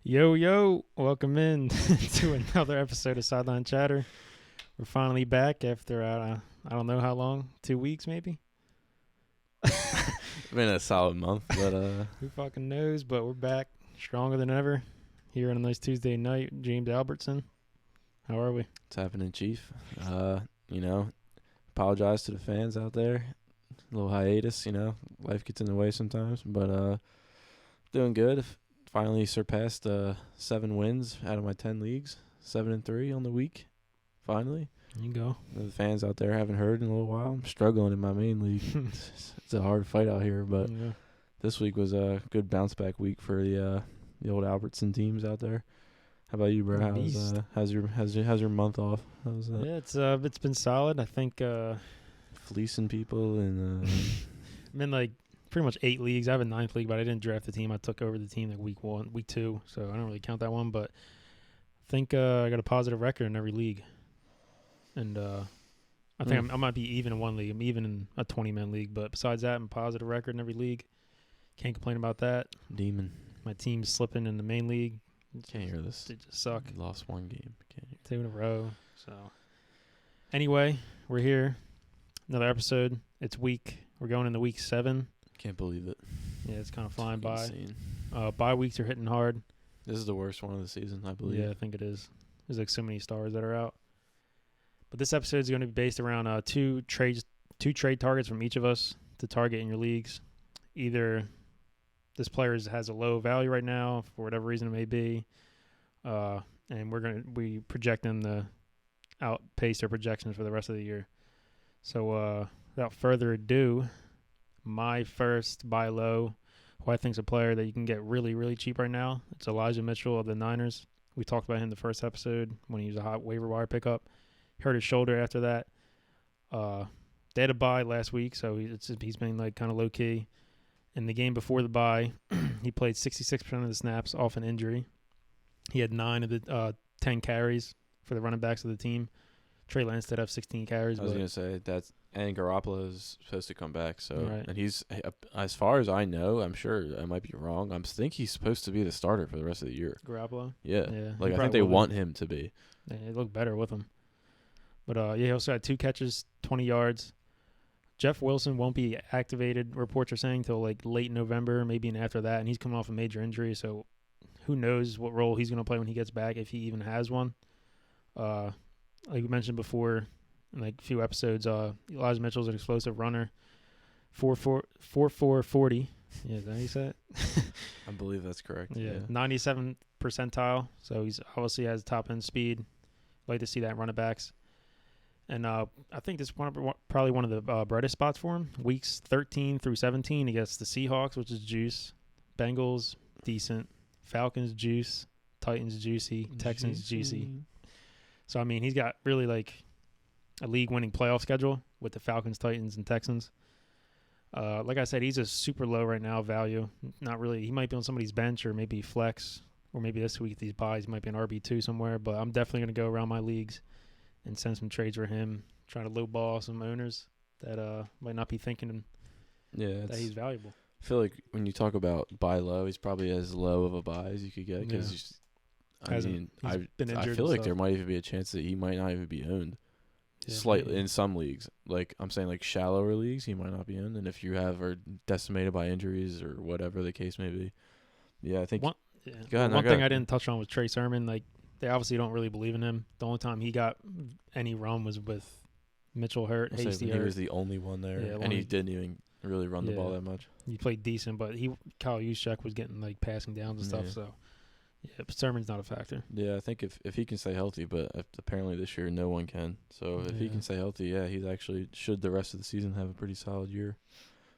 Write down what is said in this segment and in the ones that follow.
Yo, yo, welcome in to another episode of Sideline Chatter. We're finally back after, I don't know how long, 2 weeks maybe? Been a solid month, but Who fucking knows, but we're back stronger than ever here on a nice Tuesday night. James Albertson, how are we? it's happening, Chief. Apologize to the fans out there. A little hiatus, life gets in the way sometimes, but doing good. Finally surpassed 7 wins out of my 10 leagues, 7-3 on the week. Finally, There you go. the fans out there haven't heard in a little while. I'm struggling in my main league. It's a hard fight out here, but Yeah. this week was a good bounce back week for the old Albertson teams out there. How about you, bro? How's your month off? How's that? Yeah, it's been solid. I think Fleecing people and I'm in like pretty much 8 leagues. I have a 9th league, but I didn't draft the team. I took over the team like week 2, so I don't really count that one. But I think I got a positive record in every league, and I think I might be even in one league. I'm even in a 20-man league, but besides that, I'm a positive record in every league. Can't complain about that. demon. My team's slipping in the main league. Can't hear this. They just suck. Lost one game. Can't hear. 2 in a row. So anyway, we're here. Another episode. It's we're going into week 7. Can't believe it. Yeah, it's kind of flying by. Insane. Bye weeks are hitting hard. This is the worst one of the season, I believe. Yeah, I think it is. There's like so many stars that are out. But this episode is going to be based around two trade targets from each of us to target in your leagues. Either this player has a low value right now for whatever reason it may be, and we project them to outpace their projections for the rest of the year. So without further ado, my first buy low, who I think is a player that you can get really, really cheap right now. It's Elijah Mitchell of the Niners. We talked about him the first episode when he was a hot waiver wire pickup. Hurt his shoulder after that. They had a bye last week, so he's been like kind of low key. In the game before the bye, he played 66% of the snaps off an injury. He had 9 of the 10 carries for the running backs of the team. Trey Lance did have 16 carries. I was gonna say and Garoppolo is supposed to come back, so Right. and he's, as far as I know, I'm sure I might be wrong. I think he's supposed to be the starter for the rest of the year. Garoppolo. Yeah, Yeah, like he I think probably they will be. want him to be. Yeah, it looked better with him. But yeah, he also had 2 catches, 20 yards. Jeff Wilson won't be activated, reports are saying, till like late November, maybe and after that. And he's coming off a major injury, so who knows what role he's going to play when he gets back, if he even has one. Like we mentioned before in like a few episodes, Elijah Mitchell's an explosive runner. 4.4 40. Yeah, is that how you say it? I believe that's correct. Yeah, 97 percentile. So he's obviously has top end speed. Like to see that in running backs. And I think this is probably one of the brightest spots for him. Weeks 13 through 17 against the Seahawks, which is juice. Bengals, decent. Falcons, juice. Titans, juicy. Texans, juicy. So, I mean, he's got really like a league-winning playoff schedule with the Falcons, Titans, and Texans. Like I said, he's a super low right now value. Not really. He might be on somebody's bench or maybe flex, or maybe this week these buys he might be an RB2 somewhere. But I'm definitely going to go around my leagues and send some trades for him, trying to lowball some owners that might not be thinking that he's valuable. I feel like when you talk about buy low, he's probably as low of a buy as you could get because I been injured feel and like stuff. there might even be a chance that he might not even be owned. Yeah, Slightly maybe. in some leagues, like I'm saying, like shallower leagues, he might not be owned. And if you are decimated by injuries or whatever the case may be, yeah, I think One ahead, one thing I didn't touch on was Trey Sermon. Like, they obviously don't really believe in him. The only time he got any run was with Mitchell hurt, Hasty he hurt. was the only one there, Yeah, and he didn't even really run the ball that much. He played decent, but Kyle Juszczyk was getting like passing downs and stuff. Yeah. So yeah, but Sermon's not a factor. Yeah, I think if he can stay healthy, but apparently this year no one can. So if he can stay healthy, yeah, he's actually should the rest of the season have a pretty solid year.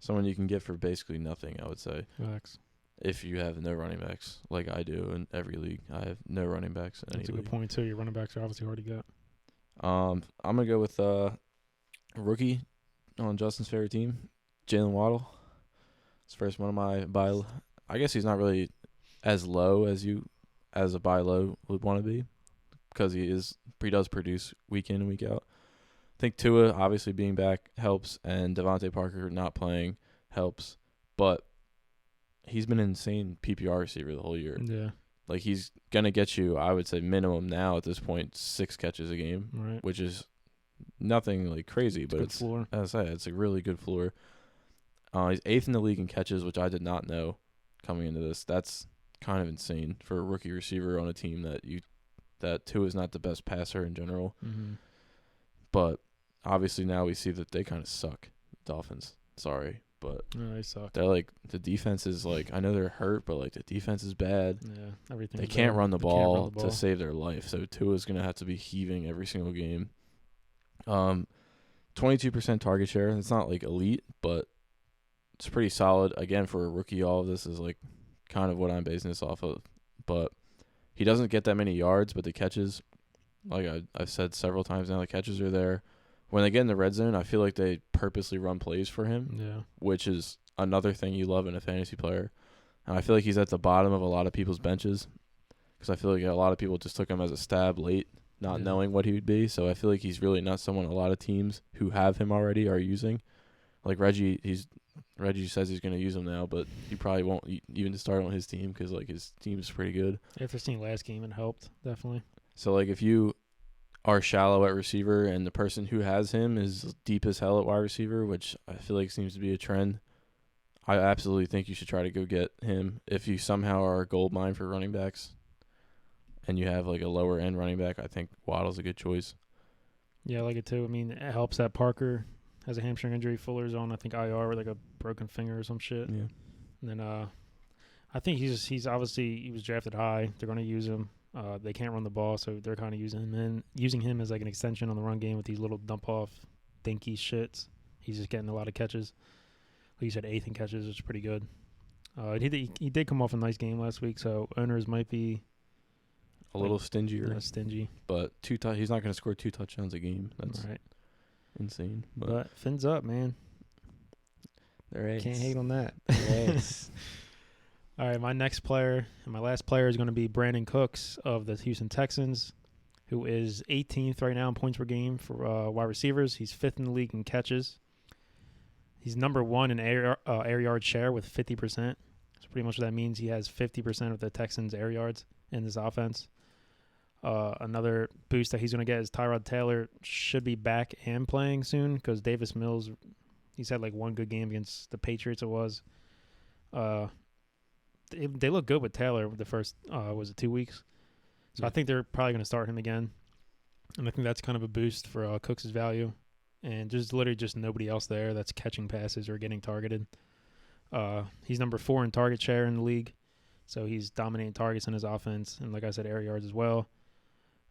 Someone you can get for basically nothing, I would say. Relax. If you have no running backs, like I do in every league, I have no running backs in any That's a league. good point too. Your running backs are obviously hard to get. I'm gonna go with rookie on Justin's favorite team, Jalen Waddle. It's first one of my buy. I guess he's not really as low as a buy low would want to be because he does produce week in and week out. I think Tua obviously being back helps, and Devontae Parker not playing helps, but he's been an insane PPR receiver the whole year. Yeah. Like, he's going to get you, I would say, minimum now at this point, 6 catches a game, Right. which is nothing, like, crazy. But Good floor. as I said, it's a really good floor. He's 8th in the league in catches, which I did not know coming into this. That's kind of insane for a rookie receiver on a team that Tua is not the best passer in general. Mm-hmm. But obviously now we see that they kind of suck. Dolphins. Sorry, but No, they suck. they're like, the defense is like, I know they're hurt, but like the defense is bad. Yeah, everything. They can't run the ball to save their life. So Tua's going to have to be heaving every single game. 22% target share. It's not like elite, but it's pretty solid. Again, for a rookie, all of this is like kind of what I'm basing this off of. But he doesn't get that many yards, but the catches, like I've said several times now, the catches are there. When they get in the red zone, I feel like they purposely run plays for him, Yeah. which is another thing you love in a fantasy player. And I feel like he's at the bottom of a lot of people's benches because I feel like a lot of people just took him as a stab late, not knowing what he would be. So I feel like he's really not someone a lot of teams who have him already are using. Like Reggie says he's going to use him now, but he probably won't even start on his team because like his team is pretty good. After seeing last game, it helped definitely. So like if you are shallow at receiver and the person who has him is deep as hell at wide receiver, which I feel like seems to be a trend, I absolutely think you should try to go get him. If you somehow are a gold mine for running backs and you have like a lower end running back, I think Waddle's a good choice. Yeah, I like it too. I mean, it helps that Parker has a hamstring injury. Fuller's on, I think, IR with like a broken finger or some shit. Yeah. And then I think he's obviously, he was drafted high. They're going to use him. They can't run the ball, so they're kind of using him as like an extension on the run game with these little dump off dinky shits. He's just getting a lot of catches. Like you said, 8th in catches, which is pretty good. He did come off a nice game last week, so owners might be a little stingier. Stingy. But he's not going to score 2 touchdowns a game. That's right. Insane. But fins up, man. There is. Can't hate on that. Yes. All right, my next player and my last player is going to be Brandon Cooks of the Houston Texans, who is 18th right now in points per game for wide receivers. He's 5th in the league in catches. He's number 1 in air yard share with 50%. So pretty much what that means, he has 50% of the Texans' air yards in this offense. Another boost that he's going to get is Tyrod Taylor should be back and playing soon because Davis Mills, he's had like one good game against the Patriots. It was. They look good with Taylor the first, 2 weeks? So Yeah. I think they're probably going to start him again. And I think that's kind of a boost for Cooks' value. And just literally just nobody else there that's catching passes or getting targeted. He's number 4 in target share in the league. So he's dominating targets in his offense. And like I said, air yards as well.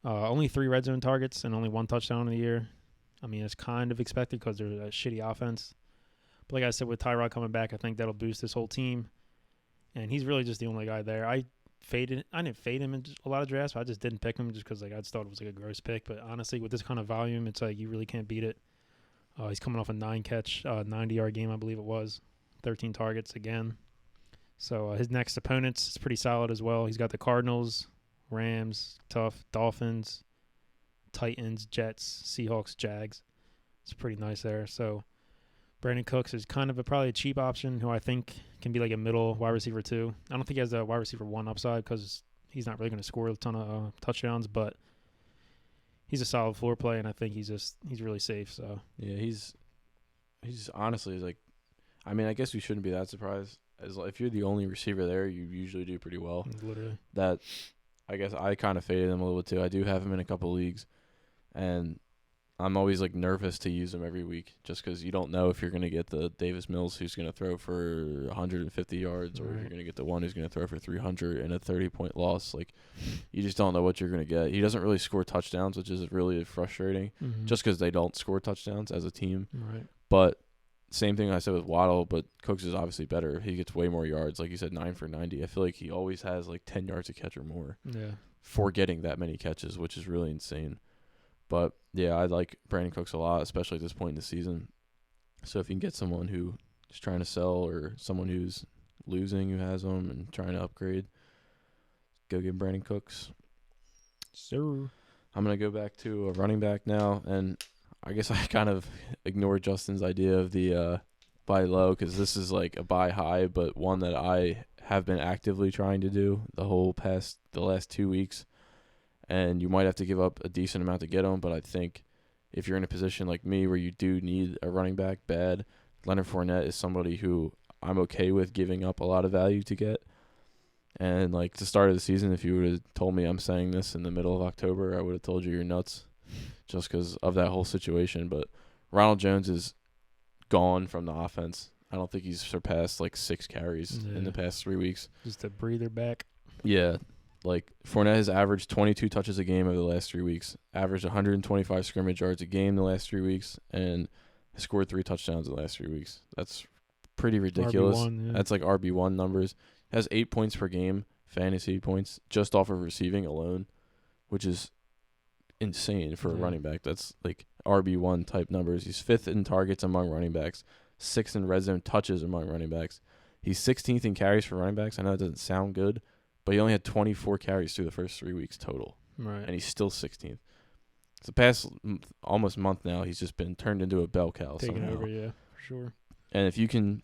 Only 3 red zone targets and only 1 touchdown in the year. I mean, it's kind of expected because they're a shitty offense. But like I said, with Tyrod coming back, I think that'll boost this whole team. And he's really just the only guy there. I didn't fade him in a lot of drafts, but I just didn't pick him just because like I just thought it was like a gross pick. But honestly, with this kind of volume, it's like you really can't beat it. He's coming off a 9-catch, 90-yard game, I believe it was. 13 targets again. So his next opponents is pretty solid as well. He's got the Cardinals, Rams, tough, Dolphins, Titans, Jets, Seahawks, Jags. It's pretty nice there. So Brandon Cooks is kind of probably a cheap option who I think can be like a middle wide receiver 2. I don't think he has the wide receiver 1 upside because he's not really going to score a ton of touchdowns, but he's a solid floor play, and I think he's really safe. So yeah, he's honestly like, I mean, I guess we shouldn't be that surprised. As if you're the only receiver there, you usually do pretty well. Literally. That, I guess I kind of faded him a little bit too. I do have him in a couple leagues, and I'm always like nervous to use him every week just because you don't know if you're going to get the Davis Mills who's going to throw for 150 yards or if you're going to get the one who's going to throw for 300 and a 30-point loss. Like, you just don't know what you're going to get. He doesn't really score touchdowns, which is really frustrating just because they don't score touchdowns as a team. Right. But same thing I said with Waddle, but Cooks is obviously better. He gets way more yards. Like you said, 9 for 90. I feel like he always has like 10 yards a catch or more for getting that many catches, which is really insane. But, yeah, I like Brandon Cooks a lot, especially at this point in the season. So if you can get someone who is trying to sell or someone who's losing who has them and trying to upgrade, go get Brandon Cooks. Sir. I'm going to go back to a running back now, and I guess I kind of ignored Justin's idea of the buy low because this is like a buy high, but one that I have been actively trying to do the last 2 weeks, and you might have to give up a decent amount to get him. But I think if you're in a position like me where you do need a running back bad, Leonard Fournette is somebody who I'm okay with giving up a lot of value to get. And like the start of the season, if you would have told me I'm saying this in the middle of October, I would have told you you're nuts, just because of that whole situation. But Ronald Jones is gone from the offense. I don't think he's surpassed like 6 carries in the past 3 weeks. Just a breather back. Yeah. Like Fournette has averaged 22 touches a game over the last 3 weeks, averaged 125 scrimmage yards a game the last 3 weeks, and has scored 3 touchdowns in the last 3 weeks. That's pretty ridiculous. RB1, yeah. That's like RB1 numbers. Has 8 points per game, fantasy points, just off of receiving alone, which is insane for a running back. That's like RB1 type numbers. He's 5th in targets among running backs, 6th in red zone touches among running backs. He's 16th in carries for running backs. I know it doesn't sound good, but he only had 24 carries through the first 3 weeks total. Right. And he's still 16th. So the past almost month now, he's just been turned into a bell cow Taking somehow. over, yeah, for sure. And if you can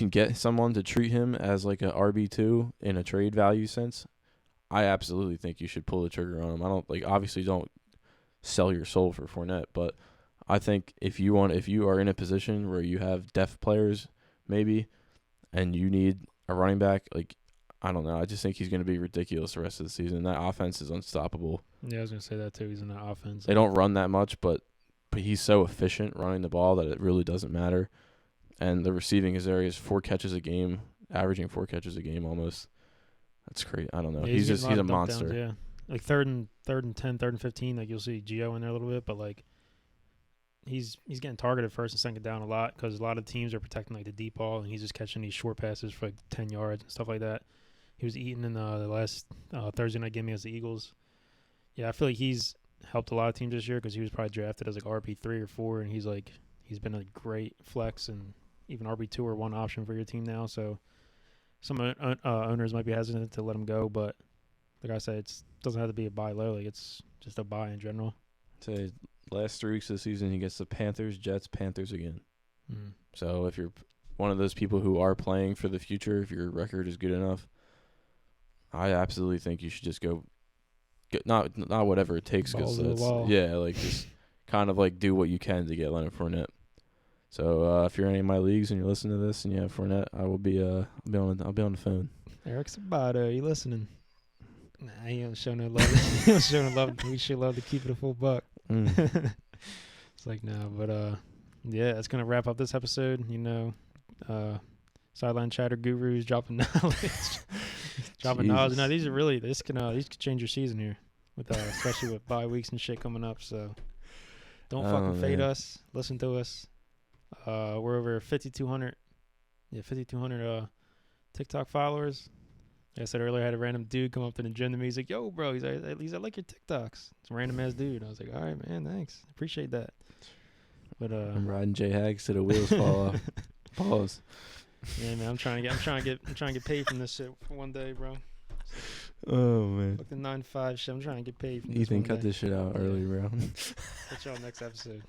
get someone to treat him as like a RB2 in a trade value sense, I absolutely think you should pull the trigger on him. I don't obviously don't sell your soul for Fournette, but I think if you are in a position where you have depth players maybe, and you need a running back, like I don't know, I just think he's going to be ridiculous the rest of the season. That offense is unstoppable. Yeah, I was going to say that too. He's in that offense. They don't run that much, but he's so efficient running the ball that it really doesn't matter. And the receiving is there. He has 4 catches a game, averaging 4 catches a game almost. That's crazy. I don't know. Yeah, he's a monster. Yeah, like third and 10, 3rd and 15. Like you'll see Gio in there a little bit, but like he's getting targeted first and second down a lot because a lot of teams are protecting like the deep ball, and he's just catching these short passes for like 10 yards and stuff like that. He was eating in the last Thursday night game against the Eagles. Yeah, I feel like he's helped a lot of teams this year because he was probably drafted as like RB3 or 4, and he's been a great flex and even RB2 or 1 option for your team now. So some owners might be hesitant to let him go, but like I said, it doesn't have to be a buy low. Like it's just a buy in general. Say last 3 weeks of the season, he gets the Panthers, Jets, Panthers again. Mm. So if you're one of those people who are playing for the future, if your record is good enough, I absolutely think you should just go get not whatever it takes, because just kind of like do what you can to get Leonard Fournette. So if you're in any of my leagues and you're listening to this and you have Fournette, I'll be on the phone. Eric Sabato, you listening? Nah, he don't show no love. He don't show no love. We should love to keep it a full buck. It's like no, but yeah, that's gonna wrap up this episode. Sideline chatter gurus dropping knowledge, knowledge. Now these could change your season here, with especially with bye weeks and shit coming up. So don't fucking fade us. Listen to us. We're over 5,200. Yeah, 5,200 TikTok followers. Like I said earlier, I had a random dude come up to the gym to me. He's like, "Yo, bro," he's like, "At least I like your TikToks." It's a random ass dude. I was like, "All right, man, thanks, appreciate that." But I'm riding J Hags to the wheels fall off. Pause. Yeah, man, I'm trying to get paid from this shit for one day, bro. Oh man. Fuck the 9-to-5 shit. I'm trying to get paid from this Ethan, one cut day. this shit out early, bro. Catch y'all next episode.